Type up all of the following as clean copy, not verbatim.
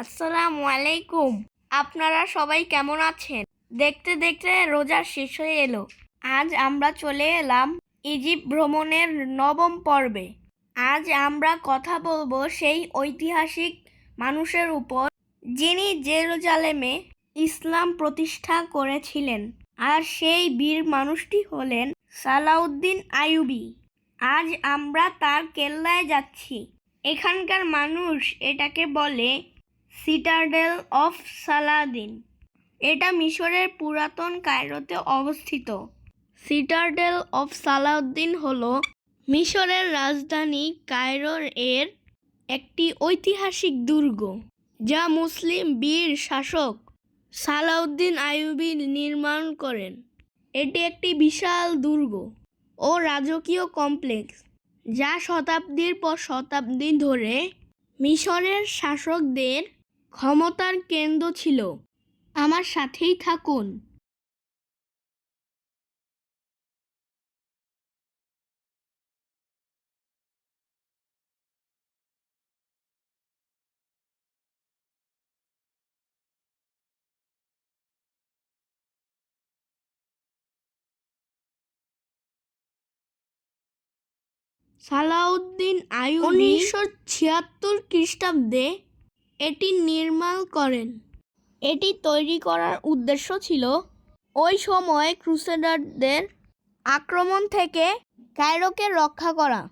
আসসালামু আলাইকুম। আপনারা সবাই কেমন আছেন? দেখতে দেখতে রোজা শেষ হয়ে এলো। আজ আমরা চলে এলাম ইজিপ্ট ভ্রমণের নবম পর্বে। আজ আমরা কথা বলবো সেই ঐতিহাসিক মানুষের উপর যিনি জেরুজালেমে ইসলাম প্রতিষ্ঠা করেছিলেন। আর সেই বীর মানুষটি হলেন সালাউদ্দিন আইয়ুবী। আজ আমরা তার কেল্লায় যাচ্ছি। এখানকার মানুষ এটাকে বলে সিটাডেল অফ সালাদিন। এটা মিশরের পুরাতন কায়রোতে অবস্থিত। সিটাডেল অফ সালাউদ্দিন হলো মিশরের রাজধানী কায়রোর এর একটি ঐতিহাসিক দুর্গ, যা মুসলিম বীর শাসক সালাউদ্দিন আইয়ুবী নির্মাণ করেন। এটি একটি বিশাল দুর্গ ও রাজকীয় কমপ্লেক্স, যা শতাব্দীর পর শতাব্দী ধরে মিশরের শাসকদের ক্ষমতার কেন্দ্র ছিল। আমার সাথেই থাকুন। সালাউদ্দিন আইয়ুবী 1976 খ্রিস্টাব্দে এটি নির্মাণ করেন। এটি তৈরি করার উদ্দেশ্য ছিল ওই সময় ক্রুসেডারদের আক্রমণ থেকে কায়রোকে রক্ষা করা।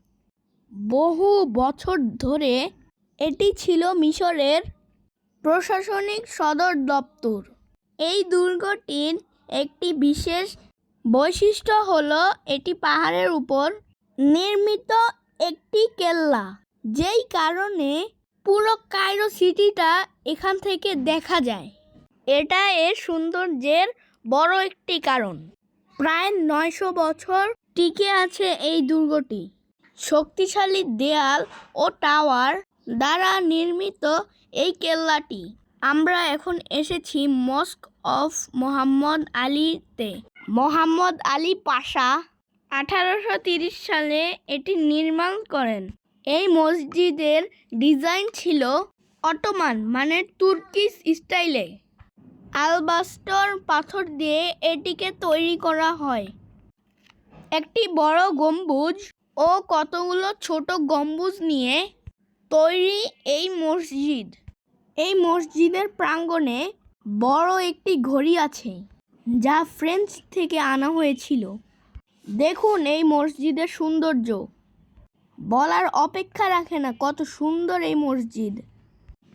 বহু বছর ধরে এটি ছিল মিশরের প্রশাসনিক সদর দপ্তর। এই দুর্গটির একটি বিশেষ বৈশিষ্ট্য হলো এটি পাহাড়ের উপর নির্মিত একটি কেল্লা, যেই কারণে পুরো কায়রো সিটিটা এখান থেকে দেখা যায়। এটা এর সৌন্দর্যের বড় একটি কারণ। প্রায় 900 বছর টিকে আছে এই দুর্গটি। শক্তিশালী দেয়াল ও টাওয়ার দ্বারা নির্মিত এই কেল্লাটি। আমরা এখন এসেছি মস্ক অফ মোহাম্মদ আলীতে। মোহাম্মদ আলী পাশা 1830 সালে এটি নির্মাণ করেন। এই মসজিদের ডিজাইন ছিল অটোমান মানে তুর্কিশ স্টাইলে। আলবাস্টর পাথর দিয়ে এটিকে তৈরি করা হয়। একটি বড় গম্বুজ ও কতগুলো ছোট গম্বুজ নিয়ে তৈরি এই মসজিদ। এই মসজিদের প্রাঙ্গণে বড় একটি ঘড়ি আছে, যা ফ্রেঞ্চ থেকে আনা হয়েছিল। দেখুন এই মসজিদের সৌন্দর্য বলার অপেক্ষা রাখে না। কত সুন্দর এই মসজিদ,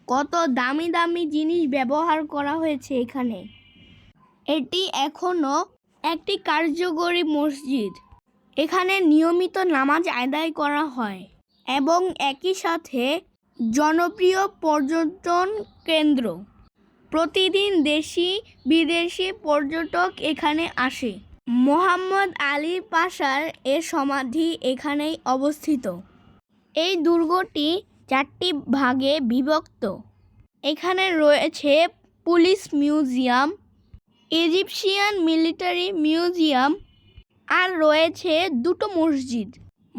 কত দামি দামি জিনিস ব্যবহার করা হয়েছে এখানে। এটি এখনও একটি কার্যকরী মসজিদ। এখানে নিয়মিত নামাজ আদায় করা হয় এবং একই সাথে জনপ্রিয় পর্যটন কেন্দ্র। প্রতিদিন দেশি বিদেশি পর্যটক এখানে আসে। মোহাম্মদ আলী পাশার এর সমাধি এখানেই অবস্থিত। এই দুর্গটি 4টি ভাগে বিভক্ত। এখানে রয়েছে police museum, Egyptian military museum, আর রয়েছে দুটো মসজিদ।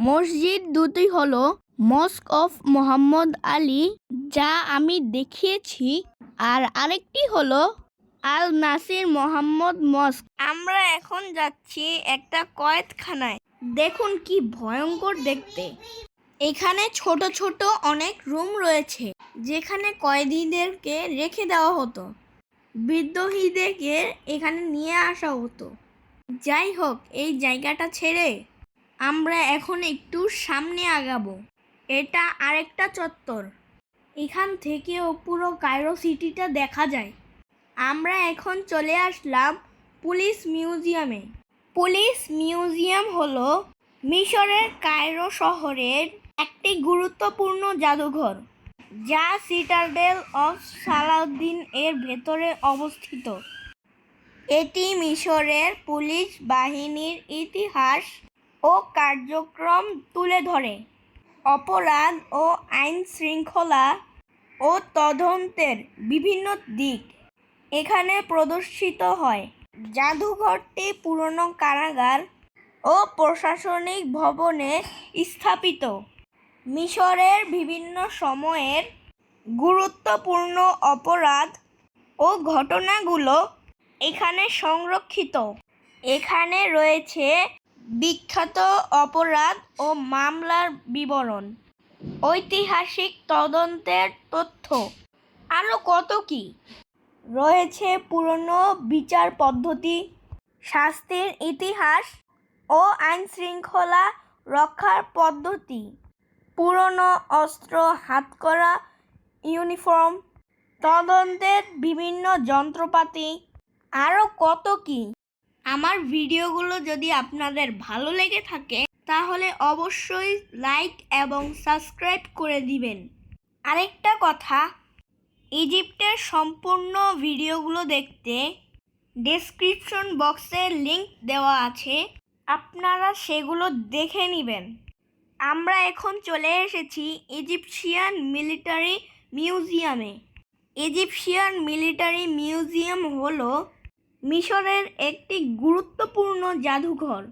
মসজিদ দুটি হলো মস্ক অফ মোহাম্মদ আলী, যা আমি দেখিয়েছি, আর আরেকটি হলো আল নাসির মোহাম্মদ মস্ক। আমরা এখন যাচ্ছি একটা কয়েদখানায়। দেখুন কি ভয়ঙ্কর দেখতে। এখানে ছোট ছোট অনেক রুম রয়েছে, যেখানে কয়েদিদেরকে রেখে দেওয়া হতো। বিদ্রোহীদেরকে এখানে নিয়ে আসা হতো। যাই হোক, এই জায়গাটা ছেড়ে আমরা এখন একটু সামনে আগাবো। এটা আরেকটা চত্বর। এখান থেকেও পুরো কায়রো সিটিটা দেখা যায়। আমরা এখন চলে আসলাম পুলিশ মিউজিয়ামে। পুলিশ মিউজিয়াম হলো মিশরের কায়রো শহরের একটি গুরুত্বপূর্ণ জাদুঘর, যা সিটাডেল অফ সালাউদ্দিন এর ভেতরে অবস্থিত। এটি মিশরের পুলিশ বাহিনীর ইতিহাস ও কার্যক্রম তুলে ধরে। অপরাধ ও আইন শৃঙ্খলা ও তদন্তের বিভিন্ন দিক এখানে প্রদর্শিত হয়। জাদুঘরটি পুরনো কারাগার ও প্রশাসনিক ভবনে স্থাপিত। মিশরের বিভিন্ন সময়ের গুরুত্বপূর্ণ অপরাধ ও ঘটনাগুলো এখানে সংরক্ষিত। এখানে রয়েছে বিখ্যাত অপরাধ ও মামলার বিবরণ, ঐতিহাসিক তদন্তের তথ্য, আরও কত কি। রয়েছে পুরনো বিচার পদ্ধতি, শাস্তির ইতিহাস ও আইনশৃঙ্খলা রক্ষার পদ্ধতি, পুরনো অস্ত্র, হাতকড়া, ইউনিফর্ম, তদন্তের বিভিন্ন যন্ত্রপাতি, আরও কত কি। আমার ভিডিওগুলো যদি আপনাদের ভালো লেগে থাকে তাহলে অবশ্যই লাইক এবং সাবস্ক্রাইব করে দিবেন। আরেকটা কথা, ইজিপ্টের সম্পূর্ণ ভিডিওগুলো দেখতে ডেসক্রিপশন বক্সে লিংক দেওয়া আছে, আপনারা সেগুলো দেখে নেবেন। আমরা এখন চলে এসেছি ইজিপশিয়ান মিলিটারি মিউজিয়ামে। ইজিপশিয়ান মিলিটারি মিউজিয়াম হলো মিশরের একটি গুরুত্বপূর্ণ জাদুঘর,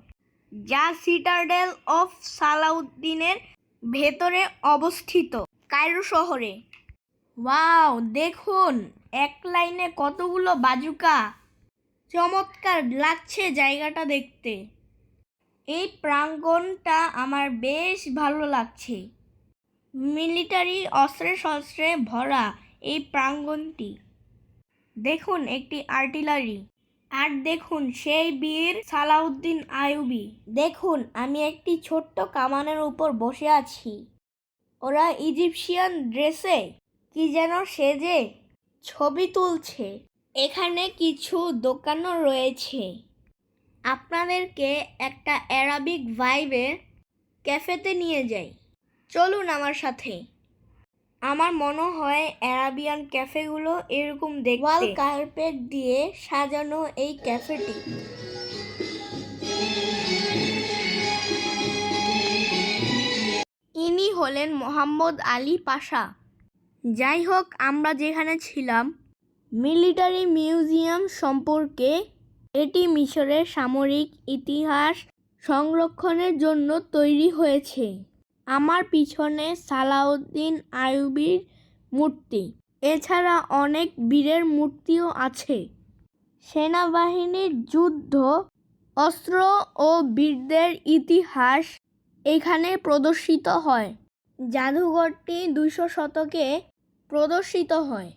যা সিটাডেল অফ সালাউদ্দিনের ভেতরে অবস্থিত কায়রো শহরে। ওয়াও, দেখুন এক লাইনে কতগুলো বাজুকা, চমৎকার লাগছে জায়গাটা দেখতে। এই প্রাঙ্গণটা আমার বেশ ভালো লাগছে, মিলিটারি অস্ত্রে শস্ত্রে ভরা এই প্রাঙ্গণটি। দেখুন একটি আর্টিলারি, আর দেখুন সেই বীর সালাউদ্দিন আইয়ুবী। দেখুন আমি একটি ছোট্ট কামানের উপর বসে আছি। ওরা ইজিপশিয়ান ড্রেসে কি যেন সেজে ছবি তুলছে। এখানে কিছু দোকানও রয়েছে। আপনাদেরকে একটা অ্যারাবিক ভাইবের ক্যাফেতে নিয়ে যাই, চলুন আমার সাথে। আমার মনে হয় অ্যারাবিয়ান ক্যাফেগুলো এরকম দেখতে। ওয়াল কার্পেট দিয়ে সাজানো এই ক্যাফেটি। ইনি হলেন মোহাম্মদ আলী পাশা। যাই হোক, আমরা যেখানে ছিলাম মিলিটারি মিউজিয়াম সম্পর্কে, এটি মিশরের সামরিক ইতিহাস সংরক্ষণের জন্য তৈরি হয়েছে। আমার পিছনে সালাউদ্দিন আইয়ুবীর মূর্তি, এছাড়া অনেক বীরের মূর্তিও আছে। সেনাবাহিনীর যুদ্ধ, অস্ত্র ও বীরদের ইতিহাস এখানে প্রদর্শিত হয়। জাদুঘরটি 200 শতকে প্রদর্শিত হয়।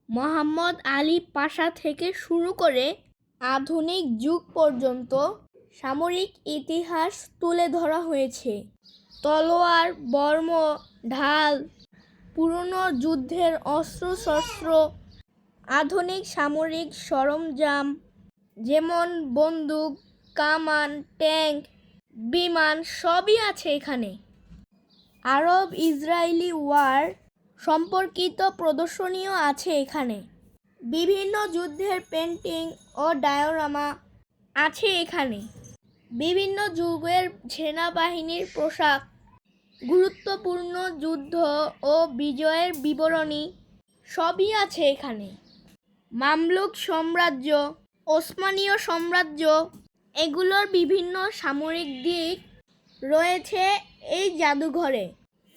মোহাম্মদ আলী পাশা থেকে শুরু করে আধুনিক যুগ পর্যন্ত সামরিক ইতিহাস তুলে ধরা হয়েছে। তলোয়ার, বর্ম, ঢাল, পুরনো যুদ্ধের অস্ত্রশস্ত্র, আধুনিক সামরিক সরঞ্জাম যেমন বন্দুক, কামান, ট্যাঙ্ক, বিমান সবই আছে এখানে। আরব ইসরায়েলি ওয়ার সম্পর্কিত প্রদর্শনীও আছে এখানে। বিভিন্ন যুদ্ধের পেন্টিং ও ডায়োরামা আছে এখানে। বিভিন্ন যুগের সেনাবাহিনীর পোশাক, গুরুত্বপূর্ণ যুদ্ধ ও বিজয়ের বিবরণী সবই আছে এখানে। মামলুক সাম্রাজ্য, ওসমানীয় সাম্রাজ্য, এগুলোর বিভিন্ন সামরিক দিক রয়েছে এই জাদুঘরে।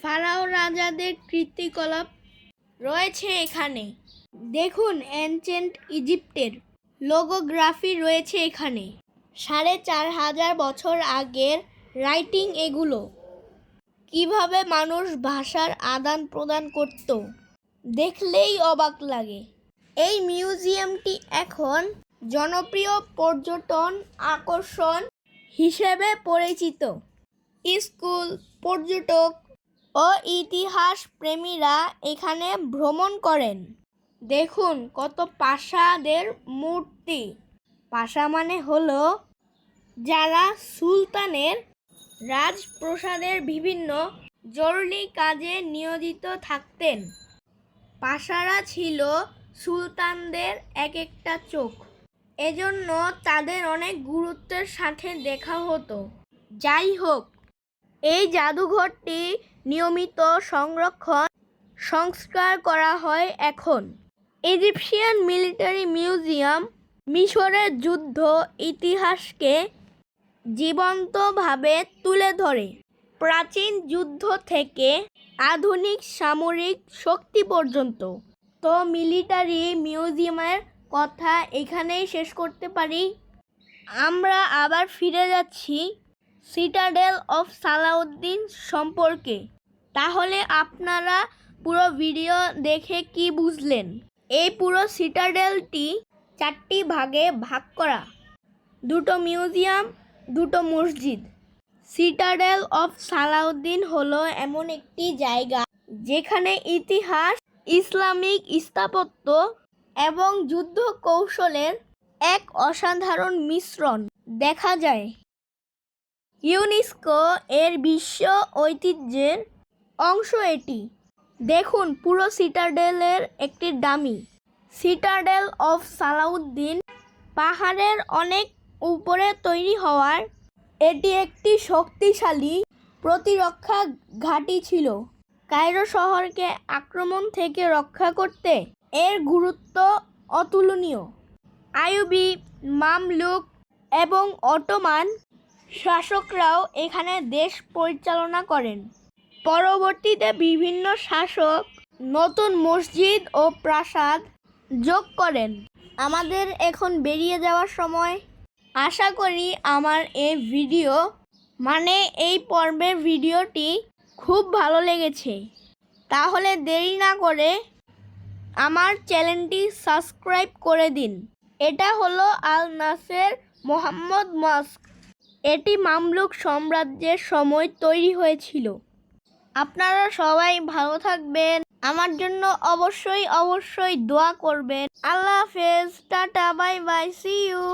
ফারাও রাজাদের কীর্তিকলাপ রয়েছে এখানে। দেখুন অ্যানসেন্ট ইজিপ্টের লোগোগ্রাফি রয়েছে এখানে। 4500 বছর আগের রাইটিং এগুলো। কিভাবে মানুষ ভাষার আদান প্রদান করত, দেখলেই অবাক লাগে। এই মিউজিয়ামটি এখন জনপ্রিয় পর্যটন আকর্ষণ হিসেবে পরিচিত। স্কুল, পর্যটক ও ইতিহাস প্রেমীরা এখানে ভ্রমণ করেন। দেখুন কত পাশাদের মূর্তি। পাশা মানে হলো যারা সুলতানের রাজপ্রাসাদের বিভিন্ন জরুরি কাজে নিয়োজিত থাকতেন। পাশারা ছিল সুলতানদের এক একটা চোখ, এজন্য তাদের অনেক গুরুত্বের সাথে দেখা হতো। যাই হোক, এই জাদুঘরটি নিয়মিত সংরক্ষণ সংস্কার করা হয় এখন। ইজিপশিয়ান মিলিটারি মিউজিয়াম মিশরের যুদ্ধ ইতিহাসকে জীবন্তভাবে তুলে ধরে। প্রাচীন যুদ্ধ থেকে আধুনিক সামরিক শক্তি পর্যন্ত। তো মিলিটারি মিউজিয়ামের কথা এখানেই শেষ করতে পারি। আমরা আবার ফিরে যাচ্ছি সিটাডেল অফ সালাউদ্দিন সম্পর্কে। তাহলে আপনারা পুরো ভিডিও দেখে কি বুঝলেন? এই পুরো সিটাডেলটি 4টি ভাগে ভাগ করা, 2টো মিউজিয়াম, 2টো মসজিদ। সিটাডেল অফ সালাউদ্দিন হলো এমন একটি জায়গা যেখানে ইতিহাস, ইসলামিক স্থাপত্য এবং যুদ্ধ কৌশলের এক অসাধারণ মিশ্রণ দেখা যায়। ইউনেস্কো এর বিশ্ব ঐতিহ্যের অংশ এটি। দেখুন পুরো সিটাডেলের একটি ডামি। সিটাডেল অফ সালাউদ্দিন পাহাড়ের অনেক উপরে তৈরি হওয়ার এটি একটি শক্তিশালী প্রতিরক্ষা ঘাঁটি ছিল। কায়রো শহরকে আক্রমণ থেকে রক্ষা করতে এর গুরুত্ব অতুলনীয়। আইয়ুবী, মামলুক এবং অটোমান শাসকরাও এখানে দেশ পরিচালনা করেন। পরবর্তীতে বিভিন্ন শাসক নতুন মসজিদ ও প্রাসাদ যোগ করেন। আমাদের এখন বেরিয়ে যাওয়ার সময়। আশা করি আমার এই পর্বের ভিডিওটি খুব ভালো লেগেছে। তাহলে দেরি না করে আমার চ্যানেলটি সাবস্ক্রাইব করে দিন। এটা হলো আল নাসের মোহাম্মদ মস্ক। এটি মামলুক সাম্রাজ্যের সময় তৈরি হয়েছিল। আপনারা সবাই ভালো থাকবেন। আমার জন্য অবশ্যই দোয়া করবেন। আল্লাহ হাফেজ, tata, bye bye, see you.